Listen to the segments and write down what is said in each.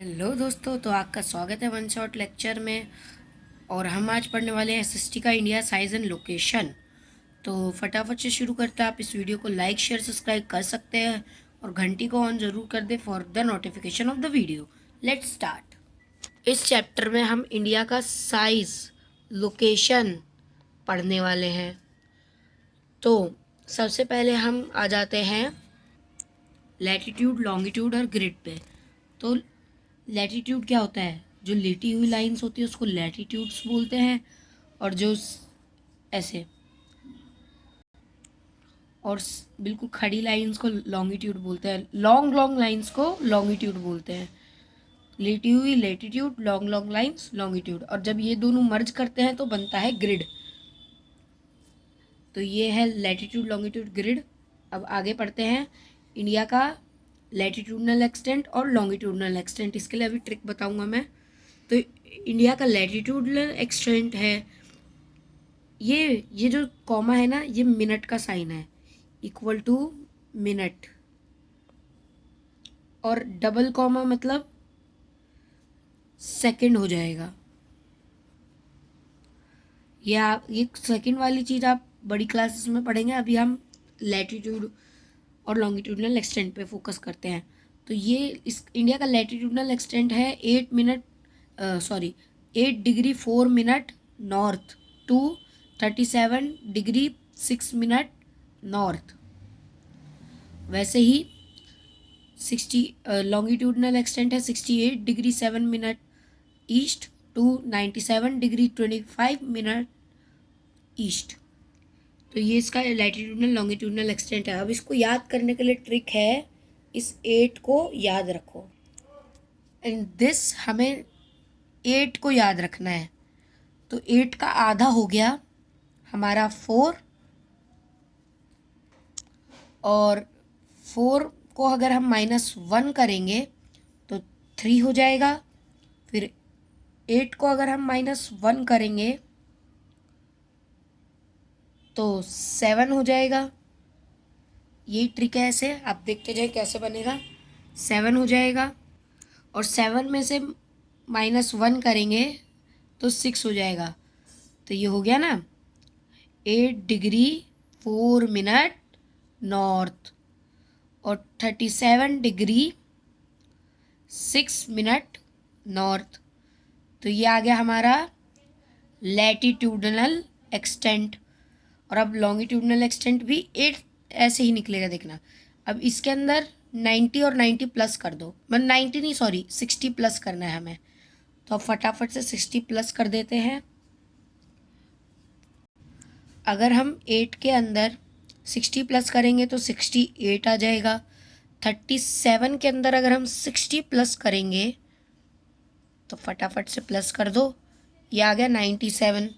Hello दोस्तों, तो आपका स्वागत है वन शॉट लेक्चर में। और हम आज पढ़ने वाले हैं एसएसटी का इंडिया साइज एंड लोकेशन। तो फटाफट से शुरू करते हैं। आप इस वीडियो को लाइक शेयर सब्सक्राइब कर सकते हैं और घंटी को ऑन ज़रूर कर दें for the notification of the video. Let's start. इस चैप्टर में हम इंडिया का साइज लोकेशन पढ़ने वाले हैं। तो सबसे पहले हम आ जाते हैं लैटिट्यूड, लॉन्गिट्यूड और ग्रिड पे। तो लैटिट्यूड क्या होता है? जो लेटी हुई लाइंस होती है उसको लैटिट्यूड्स बोलते हैं, और जो ऐसे और बिल्कुल खड़ी लाइंस को लॉन्गिट्यूड बोलते हैं। लॉन्ग लॉन्ग लाइंस को लॉन्गिट्यूड बोलते हैं। लेटी हुई latitude, long long lines longitude, और जब ये दोनों मर्ज करते हैं तो बनता है ग्रिड। तो ये है लैटिट्यूड, लॉन्गिट्यूड, ग्रिड। अब आगे पढ़ते हैं इंडिया का लैटिट्यूडनल एक्सटेंट और लॉन्गिट्यूडनल एक्सटेंट। इसके लिए अभी ट्रिक बताऊंगा मैं। तो इंडिया का लैटिट्यूडनल एक्सटेंट है, ये जो कॉमा है ना, ये मिनट का साइन है, इक्वल टू मिनट। और डबल कॉमा मतलब सेकंड हो जाएगा। ये सेकंड वाली चीज़ आप बड़ी क्लासेस में पढ़ेंगे। अभी हम लैटिट्यूड और लॉन्गिट्यूडनल एक्सटेंट पे फोकस करते हैं। तो ये इस इंडिया का लैटिट्यूडनल एक्सटेंट है 8 degree 4 minute north to 37 degree 6 minute north. वैसे ही 60 लॉन्गिट्यूडनल एक्सटेंट है 68 degree 7 minute east to 97 degree 25 minute east. तो ये इसका लैटिट्यूडनल लॉन्गिट्यूडनल एक्सटेंट है। अब इसको याद करने के लिए ट्रिक है, इस 8 को याद रखो। एंड दिस हमें 8 को याद रखना है। तो 8 का आधा हो गया हमारा 4, और 4 को अगर हम -1 करेंगे तो 3 हो जाएगा। फिर 8 को अगर हम -1 करेंगे तो 7 हो जाएगा। यही ट्रिक है, ऐसे आप देखते जाए कैसे बनेगा। 7 हो जाएगा, और 7 में से -1 करेंगे तो 6 हो जाएगा। तो ये हो गया ना 8 डिग्री 4 मिनट नॉर्थ और 37 डिग्री 6 मिनट नॉर्थ। तो ये आ गया हमारा लैटिट्यूडनल एक्सटेंट। और अब लॉन्गिट्यूडनल एक्सटेंट भी 8 ऐसे ही निकलेगा, देखना। अब इसके अंदर 90 और 90 प्लस कर दो, मतलब 90 नहीं, सॉरी 60 प्लस करना है हमें। तो अब फटाफट से 60 प्लस कर देते हैं। अगर हम 8 के अंदर 60 प्लस करेंगे तो 68 आ जाएगा। 37 के अंदर अगर हम 60 प्लस करेंगे तो फटाफट से प्लस कर दो, ये आ गया 97।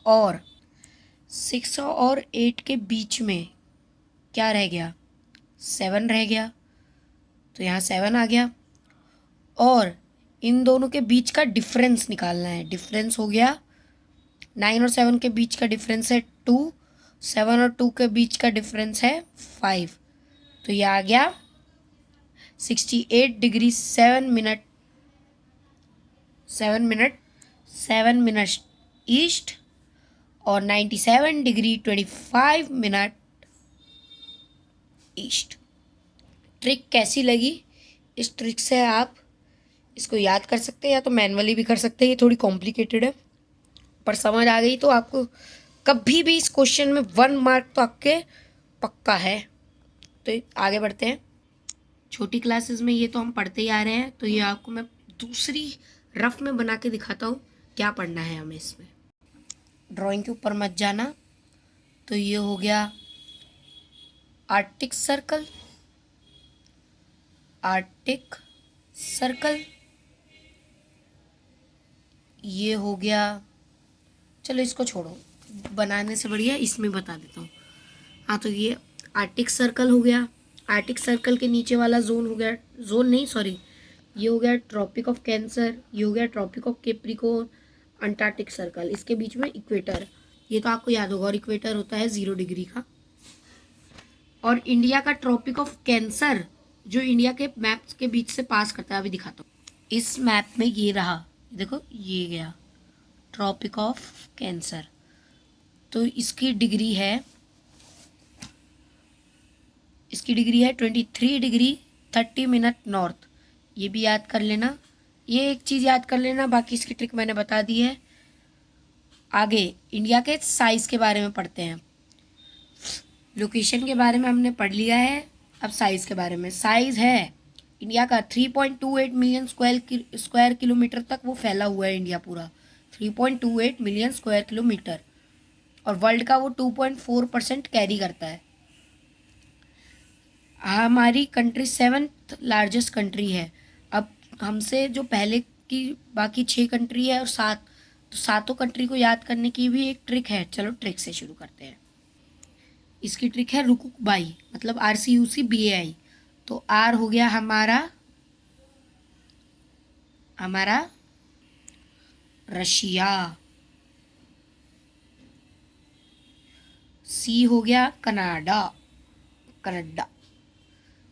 और 6 और 8 के बीच में क्या रह गया? 7 रह गया। तो यहाँ 7 आ गया। और इन दोनों के बीच का डिफरेंस निकालना है। डिफरेंस हो गया 9 और 7 के बीच का डिफरेंस है 2, 7 और 2 के बीच का डिफरेंस है 5। तो ये आ गया 68 डिग्री 7 मिनट ईस्ट और 97 डिग्री 25 मिनट ईस्ट। ट्रिक कैसी लगी? इस ट्रिक से आप इसको याद कर सकते हैं, या तो मैनुअली भी कर सकते हैं। ये थोड़ी कॉम्प्लिकेटेड है, पर समझ आ गई तो आपको कभी भी इस क्वेश्चन में 1 मार्क तो आपके पक्का है। तो आगे बढ़ते हैं। छोटी क्लासेस में ये तो हम पढ़ते ही आ रहे हैं, तो ये आपको मैं दूसरी रफ में बना के दिखाता हूँ क्या पढ़ना है हमें इसमें। ड्राइंग के ऊपर मत जाना। तो ये हो गया आर्टिक सर्कल, आर्टिक सर्कल। ये हो गया, चलो इसको छोड़ो, बनाने से बढ़िया इसमें बता देता हूँ। हाँ, तो ये आर्टिक सर्कल हो गया। आर्टिक सर्कल के नीचे वाला जोन हो गया, जोन नहीं सॉरी, ये हो गया ट्रॉपिक ऑफ कैंसर, ये हो गया tropic of Capricorn, Antarctic circle, इसके बीच में इक्वेटर। ये तो आपको याद होगा, और इक्वेटर होता है 0 डिग्री का। और इंडिया का ट्रॉपिक ऑफ कैंसर जो इंडिया के मैप्स के बीच से पास करता है। अभी दिखाता हूँ। इस मैप में ये रहा, देखो ये गया ट्रॉपिक ऑफ कैंसर। तो इसकी डिग्री है 23 डिग्री 30 मिनट नॉर्थ। ये भी याद कर लेना, ये एक चीज़ याद कर लेना, बाकी इसकी ट्रिक मैंने बता दी है। आगे इंडिया के साइज़ के बारे में पढ़ते हैं। लोकेशन के बारे में हमने पढ़ लिया है, अब साइज़ के बारे में। साइज़ है इंडिया का 3.28 मिलियन स्क्वायर किलोमीटर तक वो फैला हुआ है इंडिया पूरा, 3.28 मिलियन स्क्वायर किलोमीटर। और वर्ल्ड का वो 2.4% कैरी करता है। हमारी कंट्री 7th लार्जेस्ट कंट्री है। अब हमसे जो पहले की बाकी 6 कंट्री है और 7, तो सातों कंट्री को याद करने की भी एक ट्रिक है। चलो ट्रिक से शुरू करते हैं। इसकी ट्रिक है रुकुक बाई, मतलब RCUCBAI। तो आर हो गया हमारा रशिया, सी हो गया कनाडा,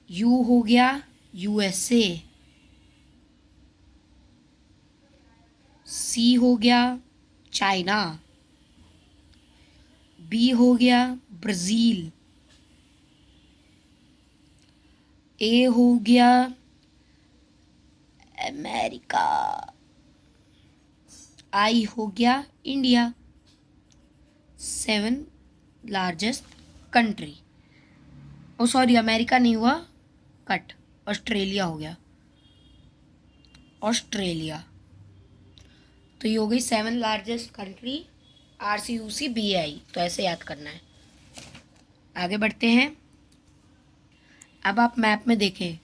यू हो गया USA, सी हो गया चाइना, बी हो गया ब्राज़ील, ए हो गया अमेरिका, आई हो गया इंडिया, 7 लार्जेस्ट कंट्री। ओ सॉरी, अमेरिका नहीं हुआ, कट, ऑस्ट्रेलिया हो गया, ऑस्ट्रेलिया। तो ये हो गई 7 लार्जेस्ट कंट्री RCUCBAI। तो ऐसे याद करना है। आगे बढ़ते हैं। अब आप मैप में देखें,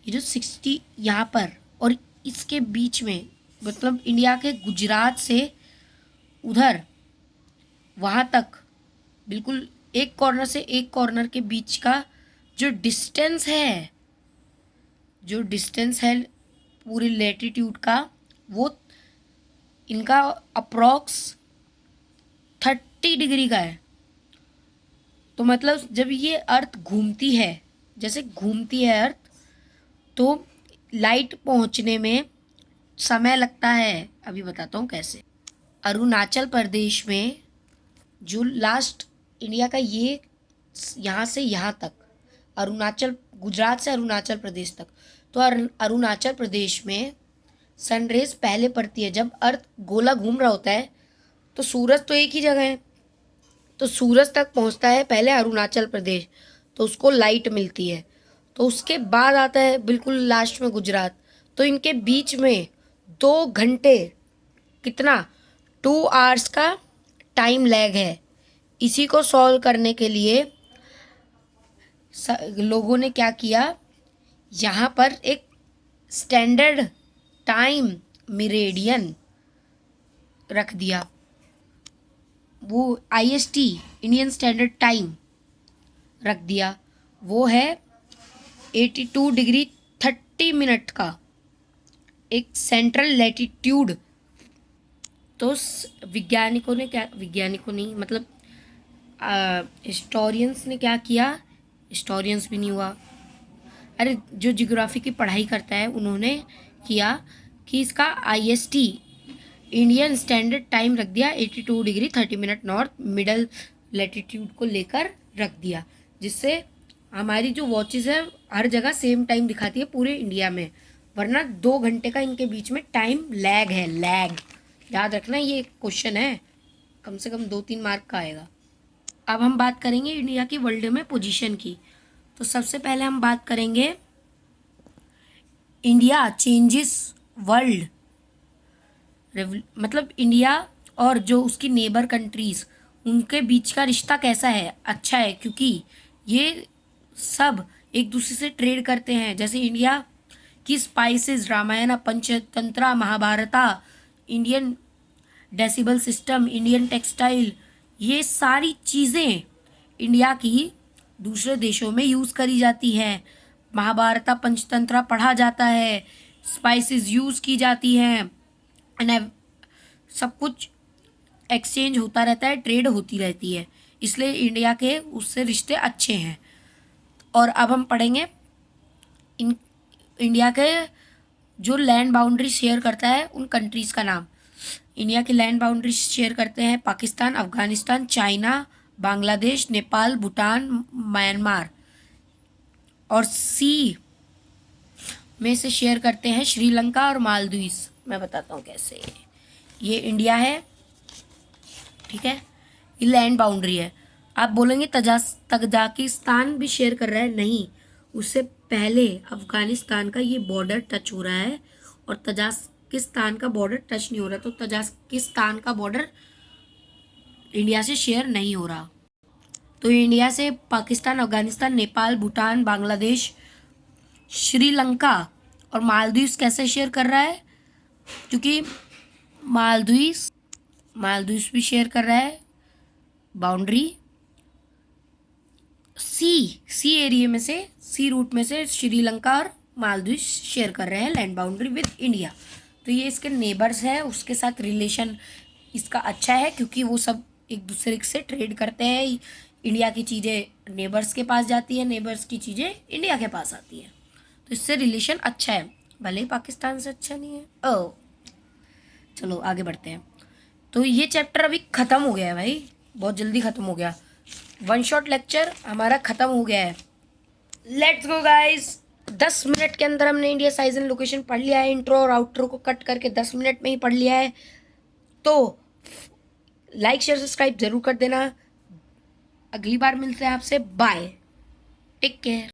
ये जो 60 यहाँ पर और इसके बीच में, मतलब इंडिया के गुजरात से उधर वहाँ तक, बिल्कुल एक कॉर्नर से एक कॉर्नर के बीच का जो डिस्टेंस है पूरी लैटिट्यूड का, वो इनका अप्रॉक्स 30 डिग्री का है। तो मतलब जब ये अर्थ घूमती है, जैसे घूमती है अर्थ, तो लाइट पहुंचने में समय लगता है। अभी बताता हूँ कैसे। अरुणाचल प्रदेश में जो लास्ट इंडिया का ये यहाँ से यहाँ तक, गुजरात से अरुणाचल प्रदेश तक, तो अरुणाचल प्रदेश में सनरेज पहले पड़ती है। जब अर्थ गोला घूम रहा होता है तो सूरज तो एक ही जगह है, तो सूरज तक पहुंचता है पहले अरुणाचल प्रदेश, तो उसको लाइट मिलती है। तो उसके बाद आता है बिल्कुल लास्ट में गुजरात। तो इनके बीच में 2 घंटे, कितना, 2 आवर्स का टाइम लैग है। इसी को सॉल्व करने के लिए लोगों ने क्या किया, यहाँ पर एक स्टैंडर्ड टाइम मेरिडियन रख दिया। वो IST, इंडियन स्टैंडर्ड टाइम रख दिया। वो है 82 डिग्री 30 मिनट का एक सेंट्रल लैटिट्यूड। तो वैज्ञानिकों ने क्या, वैज्ञानिकों नहीं मतलब हिस्टोरियंस ने क्या किया, हिस्टोरियंस भी नहीं हुआ, अरे जो जियोग्राफी की पढ़ाई करता है उन्होंने किया कि इसका IST, इंडियन स्टैंडर्ड टाइम रख दिया 82 degree 30 minute north, middle latitude को लेकर रख दिया, जिससे हमारी जो वॉचेस है हर जगह सेम टाइम दिखाती है पूरे इंडिया में। वरना 2 घंटे का इनके बीच में टाइम लैग है, लैग याद रखना। ये क्वेश्चन है, कम से कम 2-3 मार्क का आएगा। अब हम बात करेंगे इंडिया की वर्ल्ड में पोजीशन की। तो सबसे पहले हम बात करेंगे इंडिया चेंजेस वर्ल्ड, मतलब इंडिया और जो उसकी नेबर कंट्रीज़, उनके बीच का रिश्ता कैसा है, अच्छा है, क्योंकि ये सब एक दूसरे से ट्रेड करते हैं। जैसे इंडिया की spices, Ramayan, Panchatantra, Mahabharata, Indian decibel system, Indian textile, ये सारी चीज़ें इंडिया की दूसरे देशों में यूज़ करी जाती हैं। महाभारता, पंचतंत्रा पढ़ा जाता है, स्पाइसेस यूज़ की जाती हैं, एंड सब कुछ एक्सचेंज होता रहता है, ट्रेड होती रहती है, इसलिए इंडिया के उससे रिश्ते अच्छे हैं। और अब हम पढ़ेंगे इंडिया के जो लैंड बाउंड्री शेयर करता है उन कंट्रीज़ का नाम। इंडिया की लैंड बाउंड्री शेयर करते हैं पाकिस्तान, अफगानिस्तान, चाइना, बांग्लादेश, नेपाल, भूटान, म्यांमार। और सी में से शेयर करते हैं श्रीलंका और मालदीव्स। मैं बताता हूँ कैसे। ये इंडिया है, ठीक है, ये लैंड बाउंड्री है। आप बोलेंगे तजाकिस्तान भी शेयर कर रहा है, नहीं, उससे पहले अफगानिस्तान का ये बॉर्डर टच हो रहा है और तजाकिस्तान का बॉर्डर टच नहीं हो रहा, तो तजाकिस्तान का बॉर्डर इंडिया से शेयर नहीं हो रहा। तो इंडिया से पाकिस्तान, अफगानिस्तान, नेपाल, भूटान, बांग्लादेश, श्रीलंका और मालदीव्स कैसे शेयर कर रहा है, क्योंकि मालदीव्स भी शेयर कर रहा है बाउंड्री। सी एरिया में से, सी रूट में से श्रीलंका और मालदीव्स शेयर कर रहे हैं लैंड बाउंड्री विद इंडिया। तो ये इसके नेबर्स हैं, उसके साथ रिलेशन इसका अच्छा है क्योंकि वो सब एक दूसरे से ट्रेड करते हैं। इंडिया की चीज़ें नेबर्स के पास जाती है, नेबर्स की चीज़ें इंडिया के पास आती है, तो इससे रिलेशन अच्छा है, भले ही पाकिस्तान से अच्छा नहीं है। ओ चलो आगे बढ़ते हैं। तो ये चैप्टर अभी ख़त्म हो गया है भाई, बहुत जल्दी ख़त्म हो गया। वन शॉट लेक्चर हमारा ख़त्म हो गया है। Let's go guys. 10 मिनट के अंदर हमने इंडिया साइज एंड लोकेशन पढ़ लिया है। इंट्रो और आउट्रो को कट करके 10 मिनट में ही पढ़ लिया है। तो लाइक शेयर सब्सक्राइब जरूर कर देना। अगली बार मिलते हैं आपसे। Bye, take care.